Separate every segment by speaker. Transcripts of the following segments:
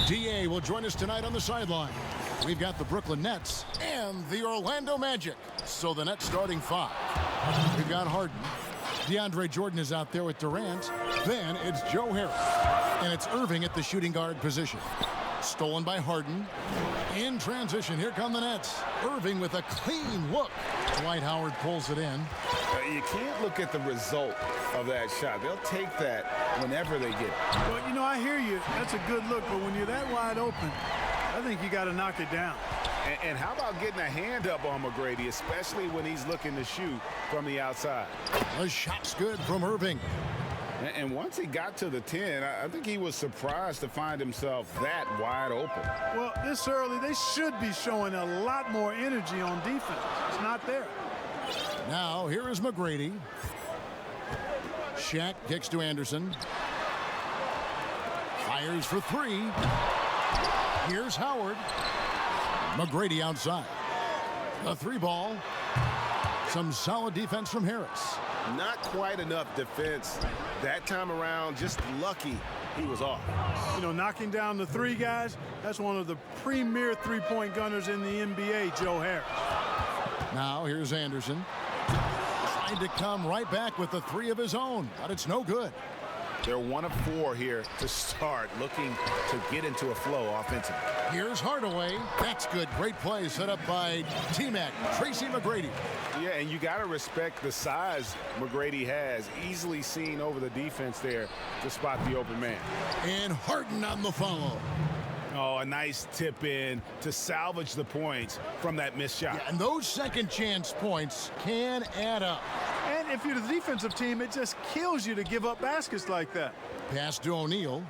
Speaker 1: DA will join us tonight on the sideline. We've got the Brooklyn Nets and the Orlando Magic. So the Nets starting 5. We've got Harden. DeAndre Jordan is out there with Durant. Then it's Joe Harris. And it's Irving at the shooting guard position. Stolen by Harden. In transition, here come the Nets. Irving with a clean look. Dwight Howard pulls it in.
Speaker 2: You can't look at the result of that shot. They'll take that whenever they get it.
Speaker 3: Well, you know, I hear you. That's a good look, but when you're that wide open, I think you got to knock it down.
Speaker 2: And how about getting a hand up on McGrady, especially when he's looking to shoot from the outside?
Speaker 1: The shot's good from Irving.
Speaker 2: And once he got to the 10, I think he was surprised to find himself that wide open.
Speaker 3: Well, this early, they should be showing a lot more energy on defense. It's not there.
Speaker 1: Now, here is McGrady. Shaq kicks to Anderson. Fires for 3. Here's Howard. McGrady outside. The 3 ball. Some solid defense from Harris.
Speaker 2: Not quite enough defense that time around. Just lucky he was off.
Speaker 3: You know, knocking down the 3 guys, that's one of the premier three-point gunners in the NBA, Joe Harris.
Speaker 1: Now here's Anderson. Trying to come right back with the 3 of his own, but it's no good.
Speaker 2: They're 1 of 4 here to start, looking to get into a flow offensively.
Speaker 1: Here's Hardaway. That's good. Great play set up by T-Mac, Tracy McGrady.
Speaker 2: Yeah, and you got to respect the size McGrady has. Easily seen over the defense there to spot the open man.
Speaker 1: And Harden on the follow.
Speaker 2: Oh, a nice tip in to salvage the points from that missed shot.
Speaker 1: Yeah, and those second chance points can add up.
Speaker 3: And if you're the defensive team, it just kills you to give up baskets like that.
Speaker 1: Pass to O'Neal.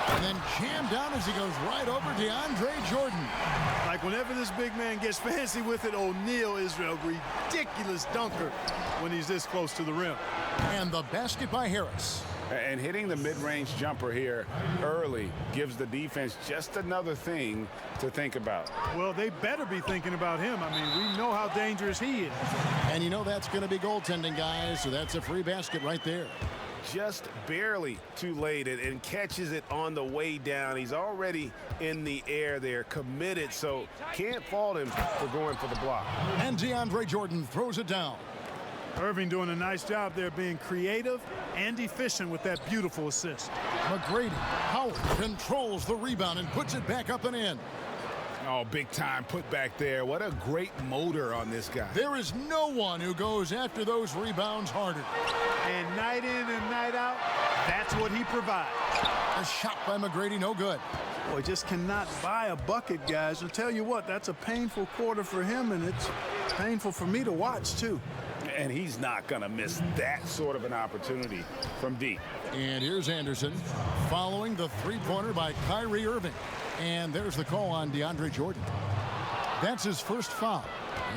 Speaker 1: And then jammed down as he goes right over DeAndre Jordan.
Speaker 3: Like whenever this big man gets fancy with it, O'Neal is a ridiculous dunker when he's this close to the rim.
Speaker 1: And the basket by Harris.
Speaker 2: And hitting the mid-range jumper here early gives the defense just another thing to think about.
Speaker 3: Well, they better be thinking about him. I mean, we know how dangerous he is.
Speaker 1: And you know that's going to be goaltending, guys, so that's a free basket right there.
Speaker 2: Just barely too late and catches it on the way down. He's already in the air there, committed, so can't fault him for going for the block.
Speaker 1: And DeAndre Jordan throws it down.
Speaker 3: Irving doing a nice job there being creative and efficient with that beautiful assist.
Speaker 1: McGrady, Howard controls the rebound and puts it back up and in.
Speaker 2: Oh, big time put back there. What a great motor on this guy.
Speaker 1: There is no one who goes after those rebounds harder.
Speaker 3: And night in and night out, that's what he provides.
Speaker 1: A shot by McGrady, no good.
Speaker 3: Boy, just cannot buy a bucket, guys. I'll tell you what, that's a painful quarter for him, and it's painful for me to watch, too.
Speaker 2: And he's not going to miss that sort of an opportunity from deep.
Speaker 1: And here's Anderson following the three-pointer by Kyrie Irving. And there's the call on DeAndre Jordan. That's his first foul.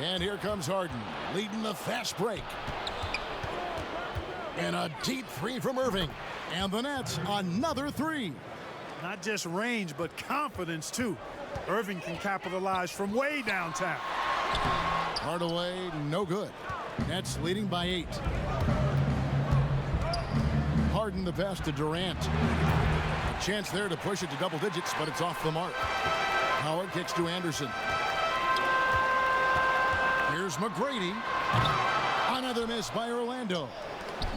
Speaker 1: And here comes Harden leading the fast break. And a deep 3 from Irving. And the Nets another 3.
Speaker 3: Not just range, but confidence, too. Irving can capitalize from way downtown.
Speaker 1: Hardaway, no good. Nets leading by 8. Harden the pass to Durant. A chance there to push it to double digits, but it's off the mark. Howard kicks to Anderson. Here's McGrady. Another miss by Orlando.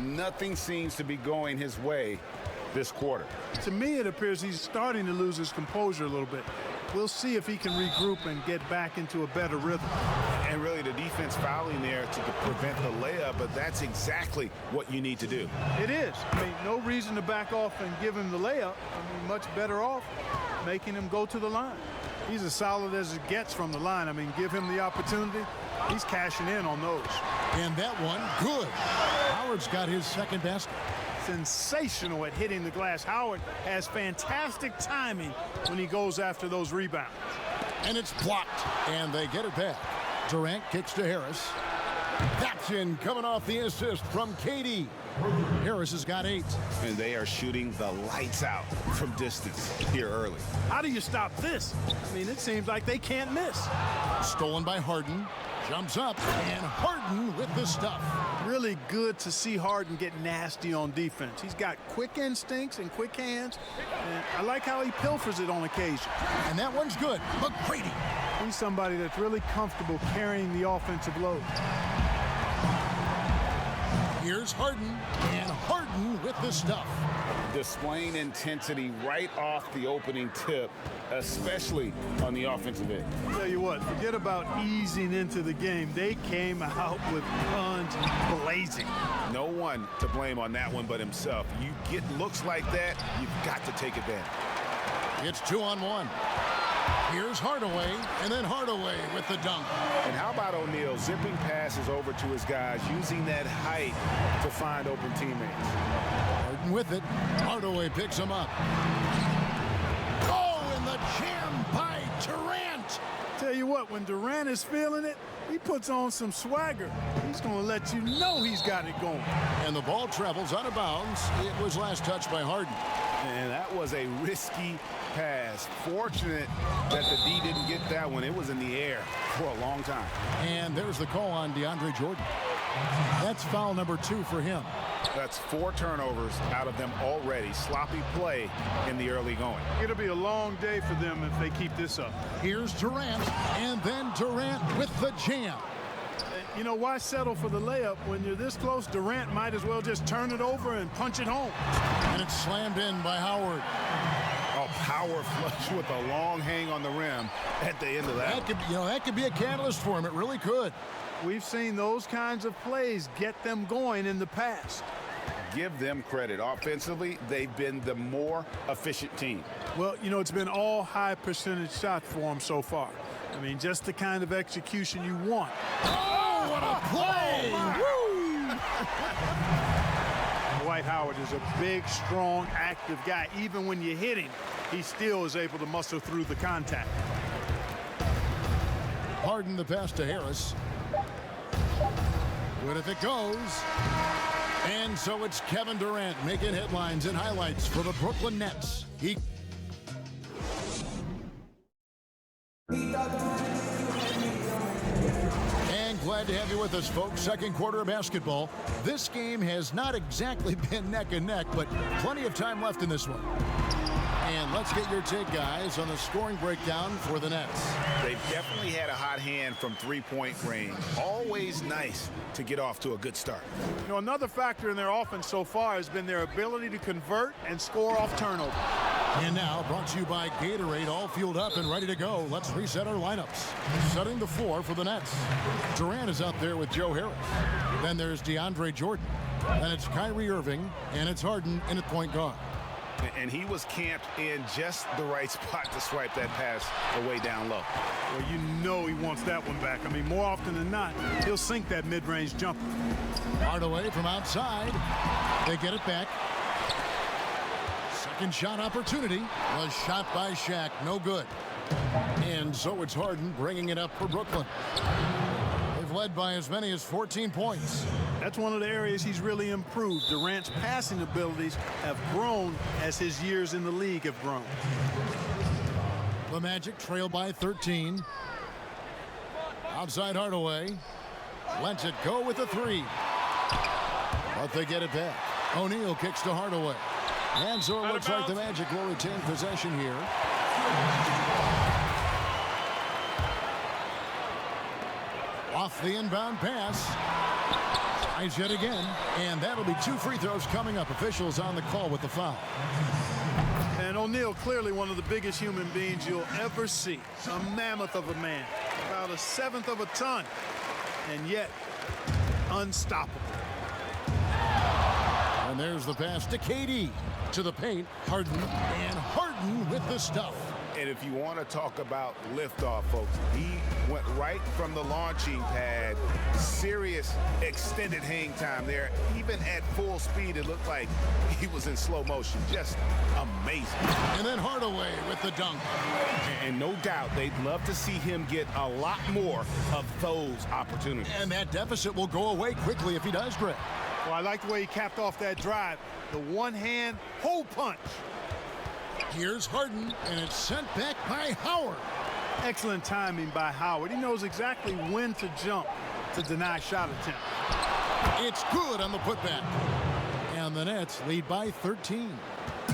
Speaker 2: Nothing seems to be going his way this quarter.
Speaker 3: To me, it appears he's starting to lose his composure a little bit. We'll see if he can regroup and get back into a better rhythm.
Speaker 2: And really the defense fouling there to prevent the layup, but that's exactly what you need to do.
Speaker 3: It is. I mean, no reason to back off and give him the layup. I mean, much better off making him go to the line. He's as solid as it gets from the line. I mean, give him the opportunity. He's cashing in on those.
Speaker 1: And that one, good. Howard's got his second basket.
Speaker 3: Sensational at hitting the glass. Howard has fantastic timing when he goes after those rebounds.
Speaker 1: And it's blocked, and they get it back. Durant kicks to Harris. That's in, coming off the assist from KD. Harris has got 8.
Speaker 2: And they are shooting the lights out from distance here early.
Speaker 3: How do you stop this? I mean, it seems like they can't miss.
Speaker 1: Stolen by Harden. Jumps up, and Harden with the stuff.
Speaker 3: Really good to see Harden get nasty on defense. He's got quick instincts and quick hands, and I like how he pilfers it on occasion.
Speaker 1: And that one's good. McGrady.
Speaker 3: He's somebody that's really comfortable carrying the offensive load.
Speaker 1: Here's Harden, and Harden with the stuff.
Speaker 2: Displaying intensity right off the opening tip, especially on the offensive end.
Speaker 3: Tell you what, forget about easing into the game. They came out with guns blazing.
Speaker 2: No one to blame on that one but himself. You get looks like that, you've got to take advantage.
Speaker 1: It's 2-on-1. Here's Hardaway, and then Hardaway with the dunk.
Speaker 2: And how about O'Neal zipping passes over to his guys, using that height to find open teammates.
Speaker 1: Harden with it. Hardaway picks him up. Oh, and the jam by Durant.
Speaker 3: Tell you what, when Durant is feeling it, he puts on some swagger. He's going to let you know he's got it going.
Speaker 1: And the ball travels out of bounds. It was last touched by Harden.
Speaker 2: And that was a risky pass. Fortunate that the D didn't get that one. It was in the air for a long time.
Speaker 1: And there's the call on DeAndre Jordan. That's foul number 2 for him.
Speaker 2: That's 4 turnovers out of them already. Sloppy play in the early going.
Speaker 3: It'll be a long day for them if they keep this up.
Speaker 1: Here's Durant, and then Durant with the jam.
Speaker 3: You know, why settle for the layup when you're this close? Durant might as well just turn it over and punch it home.
Speaker 1: And it's slammed in by Howard.
Speaker 2: A power flush with a long hang on the rim at the end of that.
Speaker 1: That could be a catalyst for him. It really could.
Speaker 3: We've seen those kinds of plays get them going in the past.
Speaker 2: Give them credit. Offensively, they've been the more efficient team.
Speaker 3: Well, you know, it's been all high percentage shots for them so far. I mean, just the kind of execution you want.
Speaker 1: Oh, what a play! Woo!
Speaker 3: Dwight Howard is a big, strong, active guy. Even when you hit him, he still is able to muscle through the contact.
Speaker 1: Harden the pass to Harris. Good if it goes. And so it's Kevin Durant making headlines and highlights for the Brooklyn Nets. And glad to have you with us, folks. Second quarter of basketball. This game has not exactly been neck and neck, but plenty of time left in this one. And let's get your take, guys, on the scoring breakdown for the Nets.
Speaker 2: They've definitely had a hot hand from three-point range. Always nice to get off to a good start.
Speaker 3: You know, another factor in their offense so far has been their ability to convert and score off turnover.
Speaker 1: And now, brought to you by Gatorade, all fueled up and ready to go. Let's reset our lineups. Setting the floor for the Nets. Durant is out there with Joe Harris. Then there's DeAndre Jordan. Then it's Kyrie Irving, and it's Harden in at point guard.
Speaker 2: And he was camped in just the right spot to swipe that pass away down low.
Speaker 3: Well, you know he wants that one back. I mean, more often than not, he'll sink that mid-range jumper.
Speaker 1: Hardaway from outside. They get it back. Second shot opportunity was shot by Shaq. No good. And so it's Harden bringing it up for Brooklyn. They've led by as many as 14 points.
Speaker 3: That's one of the areas he's really improved. Durant's passing abilities have grown as his years in the league have grown.
Speaker 1: The Magic trail by 13. Outside Hardaway. Lets it go with a 3. But they get it back. O'Neal kicks to Hardaway. And so it looks like the Magic will retain possession here. Off the inbound pass. Tries yet again. And that'll be 2 free throws coming up. Officials on the call with the foul.
Speaker 3: And O'Neal, clearly one of the biggest human beings you'll ever see. A mammoth of a man. About 1/7 of a ton. And yet, unstoppable.
Speaker 1: And there's the pass to KD. To the paint, Harden, and Harden with the stuff.
Speaker 2: And if you want to talk about liftoff, folks, he went right from the launching pad. Serious extended hang time there. Even at full speed, it looked like he was in slow motion. Just amazing.
Speaker 1: And then Hardaway with the dunk.
Speaker 2: And no doubt, they'd love to see him get a lot more of those opportunities.
Speaker 1: And that deficit will go away quickly if he does, Greg.
Speaker 3: Well, I like the way he capped off that drive. The one-hand hole punch.
Speaker 1: Here's Harden, and it's sent back by Howard.
Speaker 3: Excellent timing by Howard. He knows exactly when to jump to deny shot attempt.
Speaker 1: It's good on the putback. And the Nets lead by 13.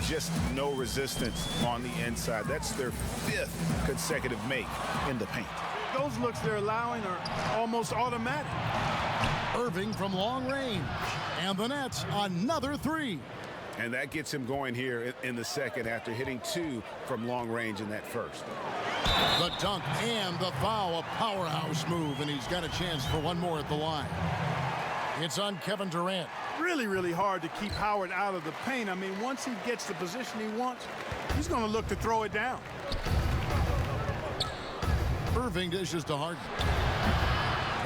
Speaker 2: Just no resistance on the inside. That's their 5th consecutive make in the paint.
Speaker 3: Those looks they're allowing are almost automatic.
Speaker 1: Irving from long range. And the Nets another 3.
Speaker 2: And that gets him going here in the second after hitting 2 from long range in that first.
Speaker 1: The dunk and the foul, a powerhouse move, and he's got a chance for one more at the line. It's on Kevin Durant.
Speaker 3: Really, really hard to keep Howard out of the paint. I mean, once he gets the position he wants, he's going to look to throw it down.
Speaker 1: Irving dishes to Harden.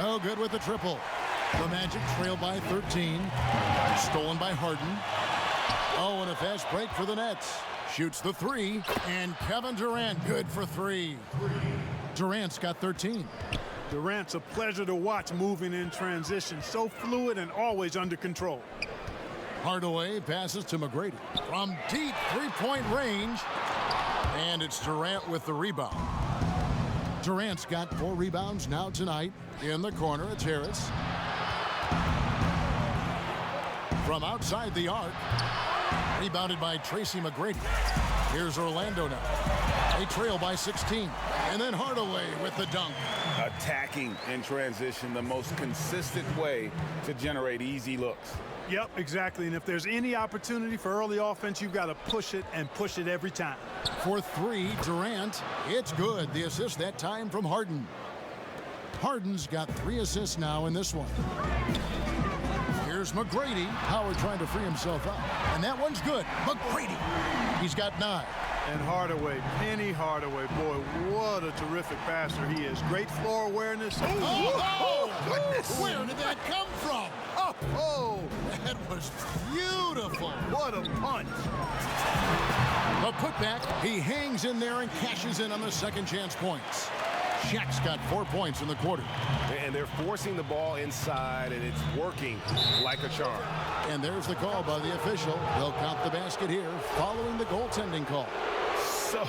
Speaker 1: No good with the triple. The Magic trail by 13. Stolen by Harden. Oh, and a fast break for the Nets. Shoots the 3, and Kevin Durant good for 3. Durant's got 13.
Speaker 3: Durant's a pleasure to watch moving in transition. So fluid and always under control.
Speaker 1: Hardaway passes to McGrady from deep three-point range. And it's Durant with the rebound. Durant's got 4 rebounds now tonight. In the corner, it's Harris. From outside the arc. Rebounded by Tracy McGrady. Here's Orlando now. They trail by 16. And then Hardaway with the dunk.
Speaker 2: Attacking in transition, the most consistent way to generate easy looks.
Speaker 3: Yep, exactly. And if there's any opportunity for early offense, you've got to push it and push it every time.
Speaker 1: For 3, Durant. It's good. The assist that time from Harden. Harden's got 3 assists now in this one. Here's McGrady. Howard trying to free himself up. And that one's good. McGrady. He's got 9.
Speaker 3: And Hardaway, Penny Hardaway, boy, what a terrific passer he is. Great floor awareness.
Speaker 1: Oh, goodness. Where did that come from?
Speaker 3: Oh,
Speaker 1: That was beautiful.
Speaker 3: what a punch.
Speaker 1: The putback. He hangs in there and cashes in on the second chance points. Shaq's got 4 points in the quarter.
Speaker 2: And they're forcing the ball inside, and it's working like a charm.
Speaker 1: And there's the call by the official. They'll count the basket here following the goaltending call.
Speaker 2: So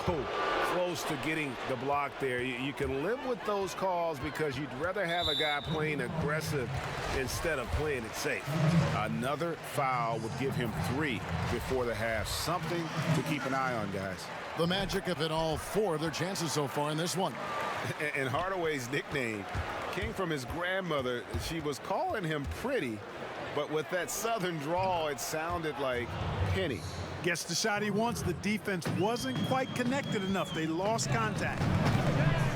Speaker 2: close to getting the block there. You can live with those calls because you'd rather have a guy playing aggressive instead of playing it safe. Another foul would give him 3 before the half. Something to keep an eye on, guys.
Speaker 1: The Magic have hit all 4 of their chances so far in this one.
Speaker 2: And Hardaway's nickname came from his grandmother. She was calling him Pretty, but with that southern drawl, it sounded like Penny.
Speaker 3: Gets the shot he wants. The defense wasn't quite connected enough. They lost contact.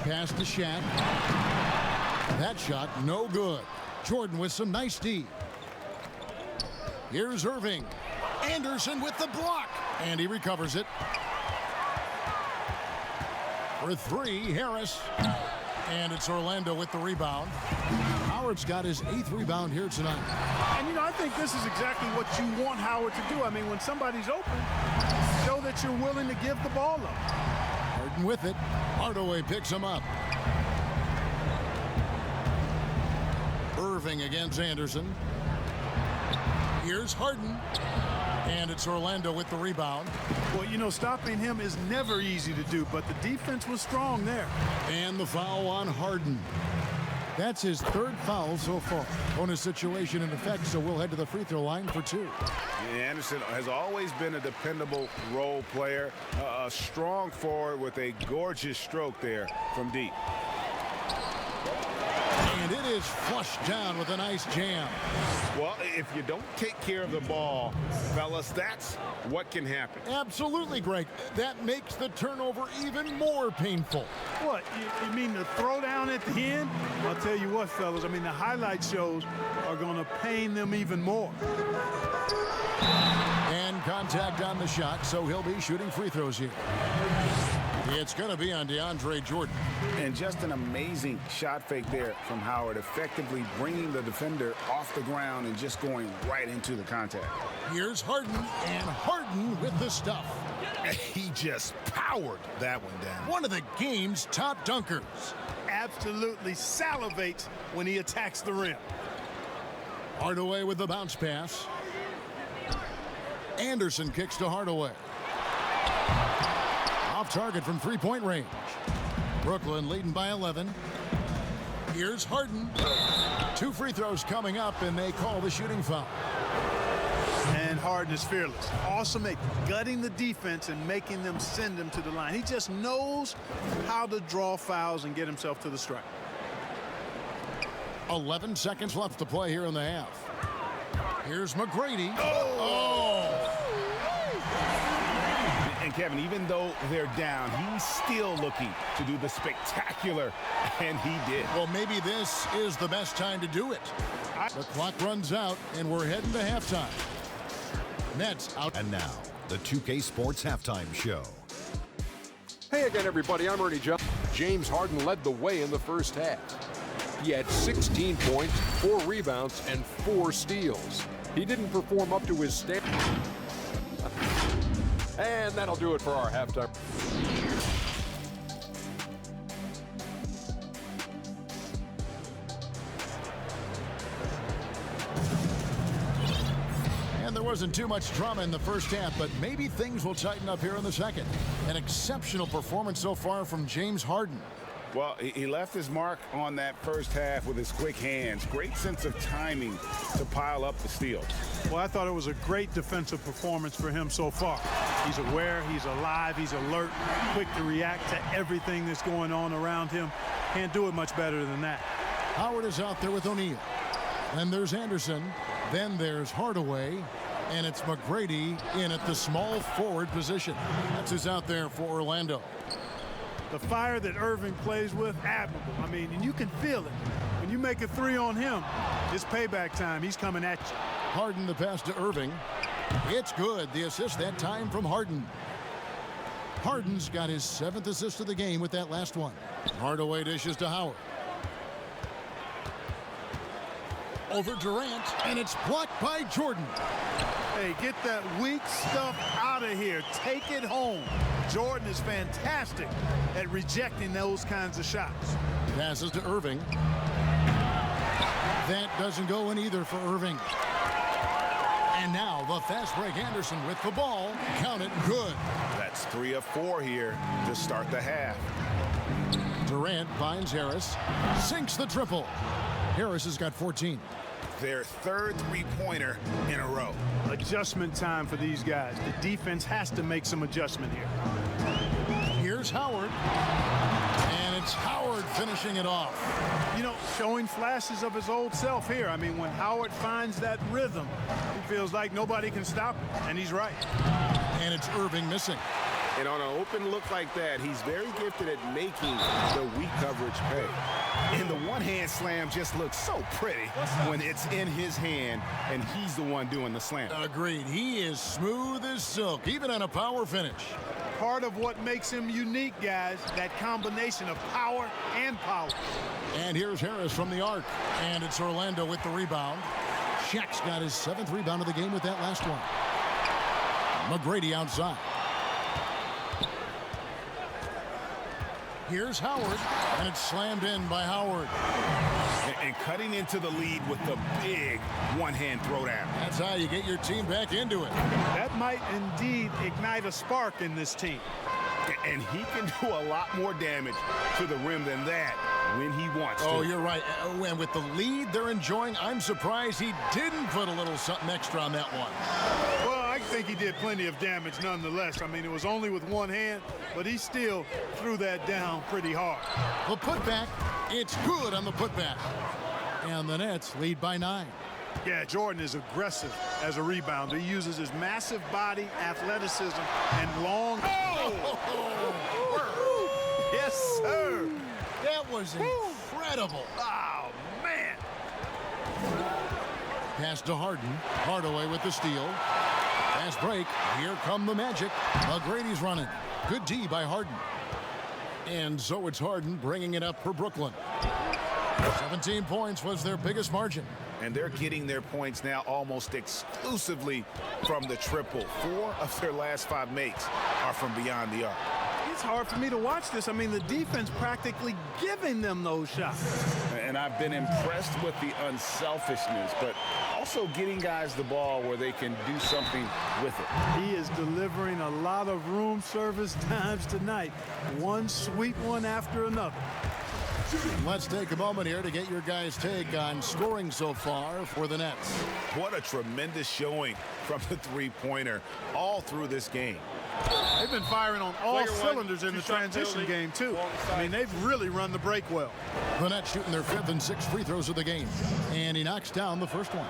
Speaker 1: Pass to Shaq. That shot, no good. Jordan with some nice D. Here's Irving. Anderson with the block. And he recovers it. For 3, Harris. And it's Orlando with the rebound. Howard's got his 8th rebound here tonight.
Speaker 3: And, you know, I think this is exactly what you want Howard to do. I mean, when somebody's open, show that you're willing to give the ball up.
Speaker 1: Harden with it. Hardaway picks him up. Irving against Anderson. Here's Harden. And it's Orlando with the rebound.
Speaker 3: Well, you know, stopping him is never easy to do, but the defense was strong there.
Speaker 1: And the foul on Harden. That's his 3rd foul so far. Bonus situation in effect, so we'll head to the free throw line for 2.
Speaker 2: Anderson has always been a dependable role player, a strong forward with a gorgeous stroke there from deep.
Speaker 1: And it is flushed down with a nice jam.
Speaker 2: Well, if you don't take care of the ball, fellas, that's what can happen.
Speaker 1: Absolutely, Greg. That makes the turnover even more painful.
Speaker 3: What, you mean the throwdown at the end? I'll tell you what, fellas, I mean, the highlight shows are going to pain them even more.
Speaker 1: And contact on the shot, so he'll be shooting free throws here. It's going to be on DeAndre Jordan.
Speaker 2: And just an amazing shot fake there from Howard, effectively bringing the defender off the ground and just going right into the contact.
Speaker 1: Here's Harden, and Harden with the stuff.
Speaker 2: He just powered that one down.
Speaker 1: One of the game's top dunkers.
Speaker 3: Absolutely salivates when he attacks the rim.
Speaker 1: Hardaway with the bounce pass. Anderson kicks to Hardaway. Off target from three-point range. Brooklyn leading by 11. Here's Harden. 2 free throws coming up, and they call the shooting foul.
Speaker 3: And Harden is fearless. Awesome at gutting the defense and making them send him to the line. He just knows how to draw fouls and get himself to the strike.
Speaker 1: 11 seconds left to play here in the half. Here's McGrady.
Speaker 2: And Kevin, even though they're down, he's still looking to do the spectacular, and he did.
Speaker 1: Well, maybe this is the best time to do it. The clock runs out, and we're heading to halftime. Nets out.
Speaker 4: And now, the 2K Sports Halftime Show.
Speaker 5: Hey again, everybody. I'm Ernie Johnson. James Harden led the way in the first half. He had 16 points, 4 rebounds, and 4 steals. He didn't perform up to his standard. And that'll do it for our halftime.
Speaker 1: And there wasn't too much drama in the first half, but maybe things will tighten up here in the second. An exceptional performance so far from James Harden.
Speaker 2: Well, he left his mark on that first half with his quick hands. Great sense of timing to pile up the steals.
Speaker 3: Well, I thought it was a great defensive performance for him so far. He's aware, he's alive, he's alert, quick to react to everything that's going on around him. Can't do it much better than that.
Speaker 1: Howard is out there with O'Neal. Then there's Anderson. Then there's Hardaway. And it's McGrady in at the small forward position. That's who's out there for Orlando.
Speaker 3: The fire that Irving plays with, admirable. I mean, and you can feel it. When you make a 3 on him, it's payback time. He's coming at you.
Speaker 1: Harden the pass to Irving. It's good. The assist that time from Harden. Harden's got his 7th assist of the game with that last one. Hardaway dishes to Howard. Over Durant, and it's blocked by Jordan.
Speaker 3: Hey, get that weak stuff out of here. Take it home. Jordan is fantastic at rejecting those kinds of shots.
Speaker 1: Passes to Irving. That doesn't go in either for Irving. And now the fast break Anderson with the ball. Count it good.
Speaker 2: That's 3 of 4 here to start the half.
Speaker 1: Durant finds Harris. Sinks the triple. Harris has got 14.
Speaker 2: Their 3rd three-pointer in a row.
Speaker 3: Adjustment time for these guys. The defense has to make some adjustment here.
Speaker 1: Here's Howard. And it's Howard finishing it off.
Speaker 3: You know, showing flashes of his old self here. I mean, when Howard finds that rhythm, he feels like nobody can stop him, and he's right.
Speaker 1: And it's Irving missing.
Speaker 2: And on an open look like that, he's very gifted at making the weak coverage pay. And the one-hand slam just looks so pretty when it's in his hand and he's the one doing the slam.
Speaker 1: Agreed. He is smooth as silk, even on a power finish.
Speaker 3: Part of what makes him unique, guys, that combination of power and power.
Speaker 1: And here's Harris from the arc. And it's Orlando with the rebound. Shaq's got his 7th rebound of the game with that last one. McGrady outside. Here's Howard, and it's slammed in by Howard.
Speaker 2: And cutting into the lead with the big one-hand throwdown.
Speaker 1: That's how you get your team back into it.
Speaker 3: That might indeed ignite a spark in this team.
Speaker 2: And he can do a lot more damage to the rim than that when he wants to.
Speaker 1: Oh, you're right. And with the lead they're enjoying, I'm surprised he didn't put a little something extra on that one.
Speaker 3: Well, I think he did plenty of damage nonetheless. I mean, it was only with one hand, but he still threw that down pretty hard.
Speaker 1: The putback, it's good on the putback. And the Nets lead by 9.
Speaker 3: Yeah, Jordan is aggressive as a rebounder. He uses his massive body, athleticism, and long... Yes, sir.
Speaker 1: That was incredible.
Speaker 3: Oh, man.
Speaker 1: Pass to Harden. Hardaway with the steal. Fast break. Here come the Magic. McGrady's running. Good D by Harden. And so it's Harden bringing it up for Brooklyn. 17 points was their biggest margin.
Speaker 2: And they're getting their points now almost exclusively from the triple. 4 of their last 5 makes are from beyond the arc.
Speaker 3: it's hard for me to watch this. I mean, the defense practically giving them those shots.
Speaker 2: And I've been impressed with the unselfishness, but also getting guys the ball where they can do something with it.
Speaker 3: He is delivering a lot of room service times tonight. One sweet one after another.
Speaker 1: Let's take a moment here to get your guys' take on scoring so far for the Nets.
Speaker 2: What a tremendous showing from the three-pointer all through this game.
Speaker 3: They've been firing on all cylinders in the transition game, too. I mean, they've really run the break well.
Speaker 1: The Nets shooting their 5th and 6th free throws of the game. And he knocks down the first one.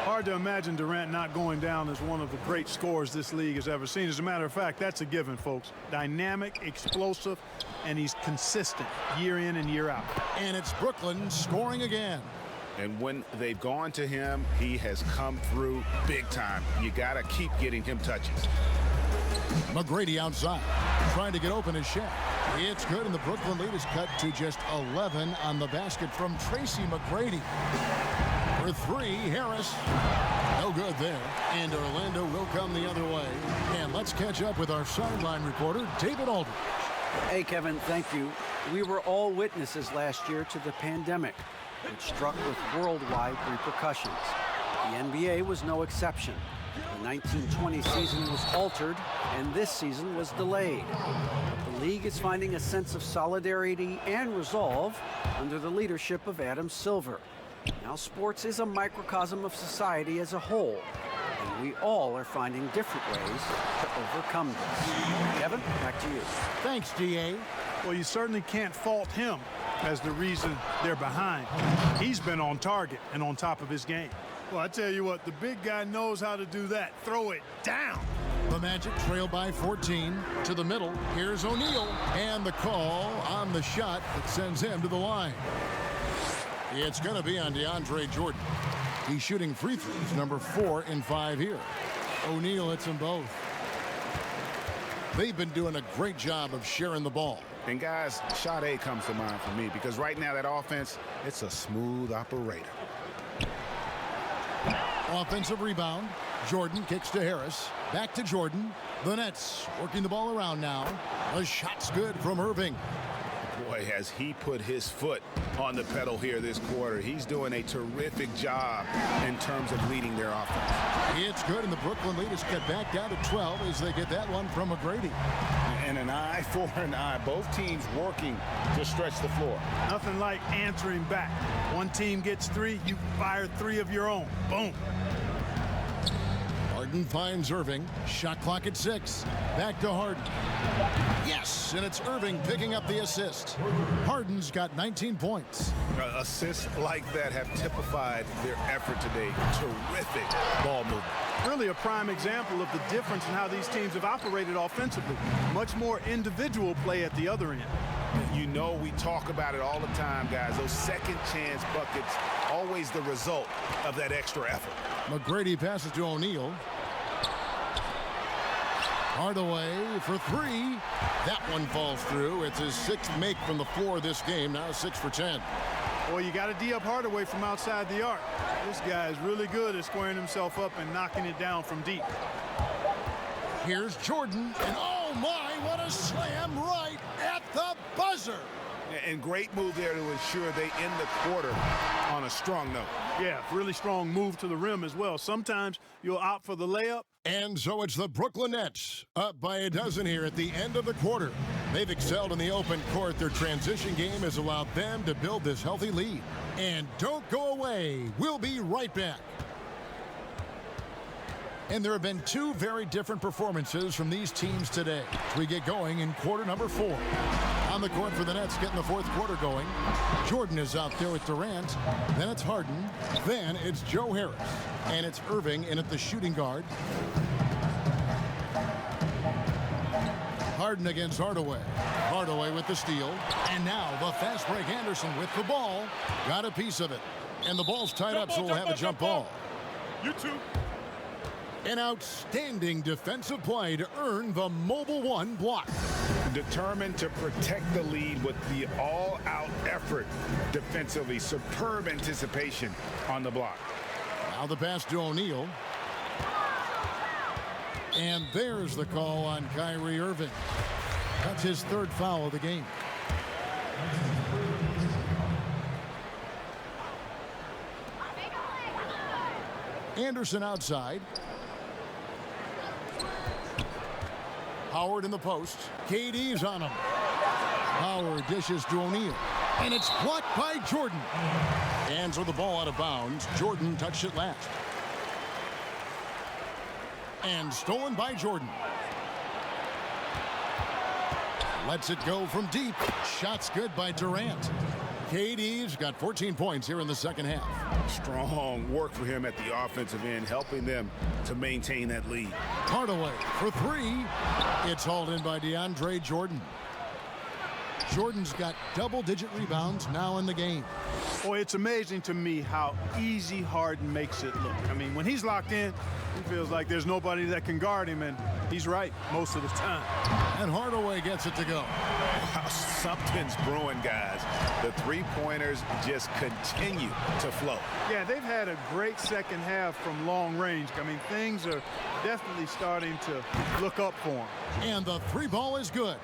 Speaker 3: Hard to imagine Durant not going down as one of the great scorers this league has ever seen. As a matter of fact, that's a given, folks. Dynamic, explosive, and he's consistent year in and year out.
Speaker 1: And it's Brooklyn scoring again.
Speaker 2: And when they've gone to him, he has come through big time. You got to keep getting him touches.
Speaker 1: McGrady outside, trying to get open his shot. It's good, and the Brooklyn lead is cut to just 11 on the basket from Tracy McGrady. For 3, Harris. No good there. And Orlando will come the other way. And let's catch up with our sideline reporter, David Aldridge.
Speaker 6: Hey, Kevin, thank you. We were all witnesses last year to the pandemic, which struck with worldwide repercussions. The NBA was no exception. The 1920 season was altered, and this season was delayed. But the league is finding a sense of solidarity and resolve under the leadership of Adam Silver. Now, sports is a microcosm of society as a whole, and we all are finding different ways to overcome this. Kevin, back to you.
Speaker 1: Thanks, D.A.
Speaker 3: Well, you certainly can't fault him as the reason they're behind. He's been on target and on top of his game. Well, I tell you what, the big guy knows how to do that. Throw it down.
Speaker 1: The Magic trail by 14 to the middle. Here's O'Neal, and the call on the shot that sends him to the line. It's going to be on DeAndre Jordan. He's shooting free throws, number 4 and 5 here. O'Neal hits them both. They've been doing a great job of sharing the ball.
Speaker 2: And guys, shot A comes to mind for me because right now that offense, it's a smooth operator.
Speaker 1: Offensive rebound. Jordan kicks to Harris. Back to Jordan. The Nets working the ball around now. The shot's good from Irving.
Speaker 2: Boy, has he put his foot on the pedal here this quarter. He's doing a terrific job in terms of leading their offense.
Speaker 1: It's good, and the Brooklyn lead is cut back down to 12 as they get that one from McGrady.
Speaker 2: And an eye for an eye. Both teams working to stretch the floor.
Speaker 3: Nothing like answering back. One team gets 3, you fire 3 of your own. Boom.
Speaker 1: Harden finds Irving. Shot clock at 6. Back to Harden. Yes, and it's Irving picking up the assist. Harden's got 19 points.
Speaker 2: Assists like that have typified their effort today. Terrific ball movement.
Speaker 3: Really a prime example of the difference in how these teams have operated offensively. Much more individual play at the other end.
Speaker 2: You know, we talk about it all the time, guys. Those second chance buckets, always the result of that extra effort.
Speaker 1: McGrady passes to O'Neal. Hardaway for 3. That one falls through. It's his 6th make from the floor this game. Now 6 for 10.
Speaker 3: Boy, you got to D up Hardaway from outside the arc. This guy is really good at squaring himself up and knocking it down from deep.
Speaker 1: Here's Jordan, and oh my, what a slam right at the buzzer.
Speaker 2: And great move there to ensure they end the quarter on a strong note.
Speaker 3: Yeah, really strong move to the rim as well. Sometimes you'll opt for the layup.
Speaker 1: And so it's the Brooklyn Nets up by a dozen here at the end of the quarter. They've excelled in the open court. Their transition game has allowed them to build this healthy lead. And don't go away. We'll be right back. And there have been 2 very different performances from these teams today as we get going in quarter number 4. On the court for the Nets, getting the 4th quarter going. Jordan is out there with Durant. Then it's Harden. Then it's Joe Harris. And it's Irving in at the shooting guard. Harden against Hardaway. Hardaway with the steal. And now the fast break Anderson with the ball. Got a piece of it. And the ball's tied up, so we'll have a jump ball.
Speaker 3: You too.
Speaker 1: An outstanding defensive play to earn the Mobile One block.
Speaker 2: Determined to protect the lead with the all-out effort defensively. Superb anticipation on the block.
Speaker 1: Now the pass to O'Neal. And there's the call on Kyrie Irving. That's his third foul of the game. Anderson outside. Howard in the post. KD's on him. Howard dishes to O'Neal. And it's blocked by Jordan. Hands with the ball out of bounds. Jordan touched it last. And stolen by Jordan. Lets it go from deep. Shot's good by Durant. KD's got 14 points here in the second half.
Speaker 2: Strong work for him at the offensive end, helping them to maintain that lead.
Speaker 1: Hardaway for three. It's hauled in by DeAndre Jordan. Jordan's got double-digit rebounds now in the game.
Speaker 3: Boy, it's amazing to me how easy Harden makes it look. I mean, when he's locked in, he feels like there's nobody that can guard him, and he's right most of the time.
Speaker 1: And Hardaway gets it to go.
Speaker 2: Wow, something's brewing, guys. The three-pointers just continue to flow.
Speaker 3: Yeah, they've had a great second half from long range. I mean, things are definitely starting to look up for them.
Speaker 1: And the three ball is good.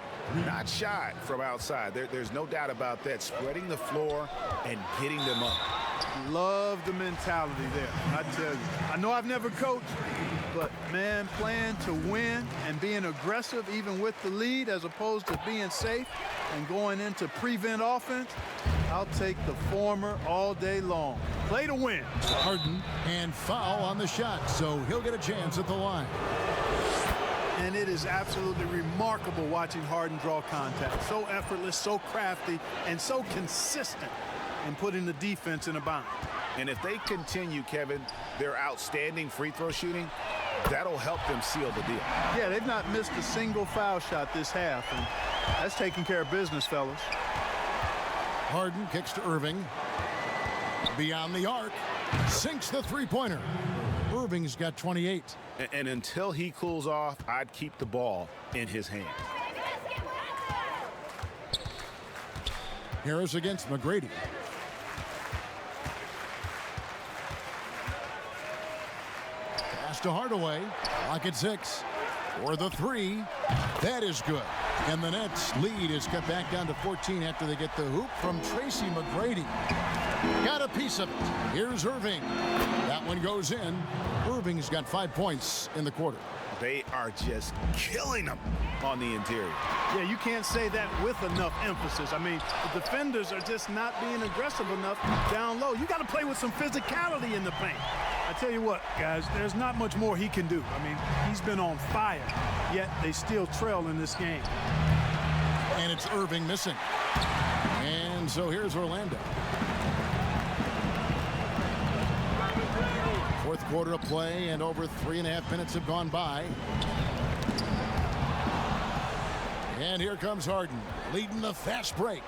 Speaker 2: Not shy from outside. There's no doubt about that. Spreading the floor and getting them up.
Speaker 3: Love the mentality there, I tell you. I know I've never coached, but, man, playing to win and being aggressive even with the lead as opposed to being safe and going into prevent offense, I'll take the former all day long. Play to win.
Speaker 1: Harden and foul on the shot, so he'll get a chance at the line.
Speaker 3: And it is absolutely remarkable watching Harden draw contact. So effortless, so crafty, and so consistent in putting the defense in a bind.
Speaker 2: And if they continue, Kevin, their outstanding free throw shooting, that'll help them seal the deal.
Speaker 3: Yeah, they've not missed a single foul shot this half, and that's taking care of business, fellas.
Speaker 1: Harden kicks to Irving. Beyond the arc. Sinks the three-pointer. Irving's got 28.
Speaker 2: And until he cools off, I'd keep the ball in his hand.
Speaker 1: Harris against McGrady. Pass to Hardaway. Lock at 6. For the three. That is good. And the Nets' lead is cut back down to 14 after they get the hoop from Tracy McGrady. Got a piece of it. Here's Irving. That one goes in. Irving's got 5 points in the quarter.
Speaker 2: They are just killing them on the interior.
Speaker 3: Yeah, you can't say that with enough emphasis. I mean, the defenders are just not being aggressive enough down low. You got to play with some physicality in the paint. I tell you what, guys, there's not much more he can do. I mean, he's been on fire, yet they still trail in this game.
Speaker 1: And it's Irving missing. And so here's Orlando. Fourth quarter of play, and over 3.5 minutes have gone by. And here comes Harden, leading the fast break.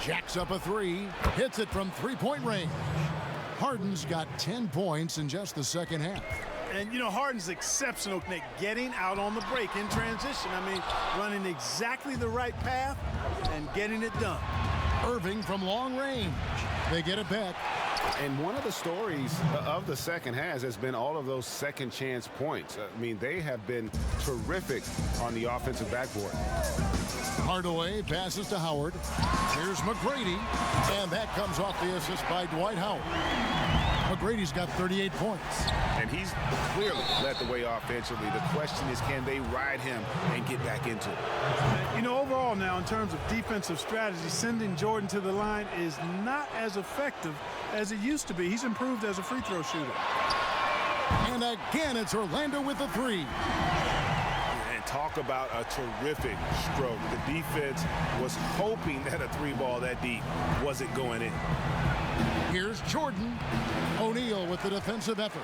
Speaker 1: Jacks up a three, hits it from three-point range. Harden's got 10 points in just the second half.
Speaker 3: And, you know, Harden's exceptional at getting out on the break in transition. I mean, running exactly the right path and getting it done.
Speaker 1: Irving from long range. They get it back.
Speaker 2: And one of the stories of the second half has been all of those second chance points. I mean, they have been terrific on the offensive backboard.
Speaker 1: Hardaway passes to Howard. Here's McGrady. And that comes off the assist by Dwight Howard. McGrady's got 38 points.
Speaker 2: And he's clearly led the way offensively. The question is, can they ride him and get back into it?
Speaker 3: You know, overall now, in terms of defensive strategy, sending Jordan to the line is not as effective as it used to be. He's improved as a free throw shooter.
Speaker 1: And again, it's Orlando with the three.
Speaker 2: And talk about a terrific stroke. The defense was hoping that a three ball that deep wasn't going in.
Speaker 1: Here's Jordan. O'Neal with the defensive effort.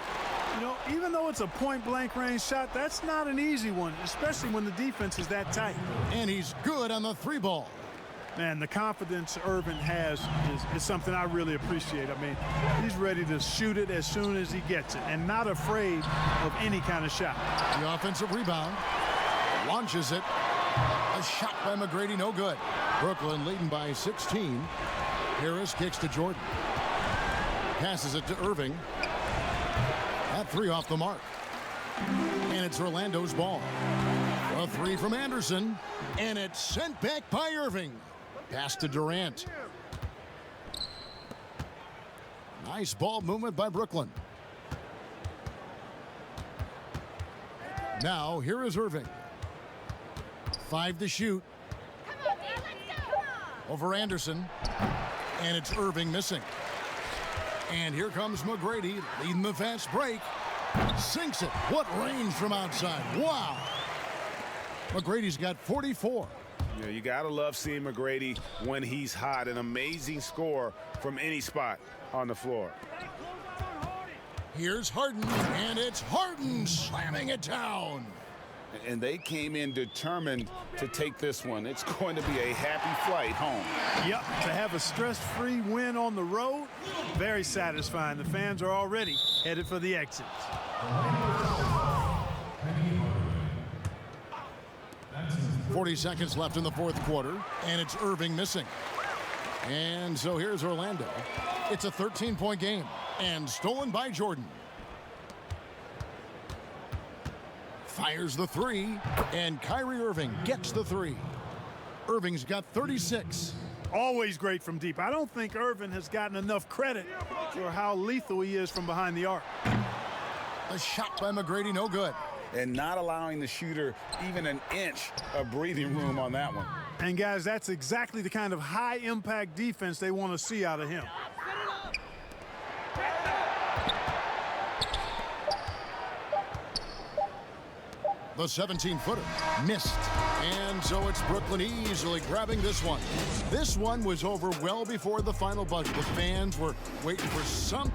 Speaker 3: You know, even though it's a point-blank range shot, that's not an easy one, especially when the defense is that tight.
Speaker 1: And he's good on the three ball.
Speaker 3: Man, the confidence Irving has is something I really appreciate. I mean, he's ready to shoot it as soon as he gets it and not afraid of any kind of shot.
Speaker 1: The offensive rebound. Launches it. A shot by McGrady, no good. Brooklyn leading by 16. Harris kicks to Jordan. Passes it to Irving. That three off the mark. And it's Orlando's ball. A three from Anderson, and it's sent back by Irving. Pass to Durant. Nice ball movement by Brooklyn. Now, here is Irving. 5 to shoot. Over Anderson. And it's Irving missing. And here comes McGrady leading the fast break. Sinks it. What range from outside. Wow. McGrady's got 44.
Speaker 2: Yeah, you got to love seeing McGrady when he's hot. An amazing score from any spot on the floor.
Speaker 1: Here's Harden, and it's Harden slamming it down.
Speaker 2: And they came in determined to take this one. It's going to be a happy flight home.
Speaker 3: Yep, to have a stress-free win on the road, very satisfying. The fans are already headed for the exits.
Speaker 1: 40 seconds left in the fourth quarter, and it's Irving missing. And so here's Orlando. It's a 13-point game, and stolen by Jordan. Fires the three, and Kyrie Irving gets the three. Irving's got 36.
Speaker 3: Always great from deep. I don't think Irving has gotten enough credit for how lethal he is from behind the arc.
Speaker 1: A shot by McGrady, no good.
Speaker 2: And not allowing the shooter even an inch of breathing room on that one.
Speaker 3: And guys, that's exactly the kind of high-impact defense they want to see out of him.
Speaker 1: The 17-footer missed. And so it's Brooklyn easily grabbing this one. This one was over well before the final buzzer. The fans were waiting for some.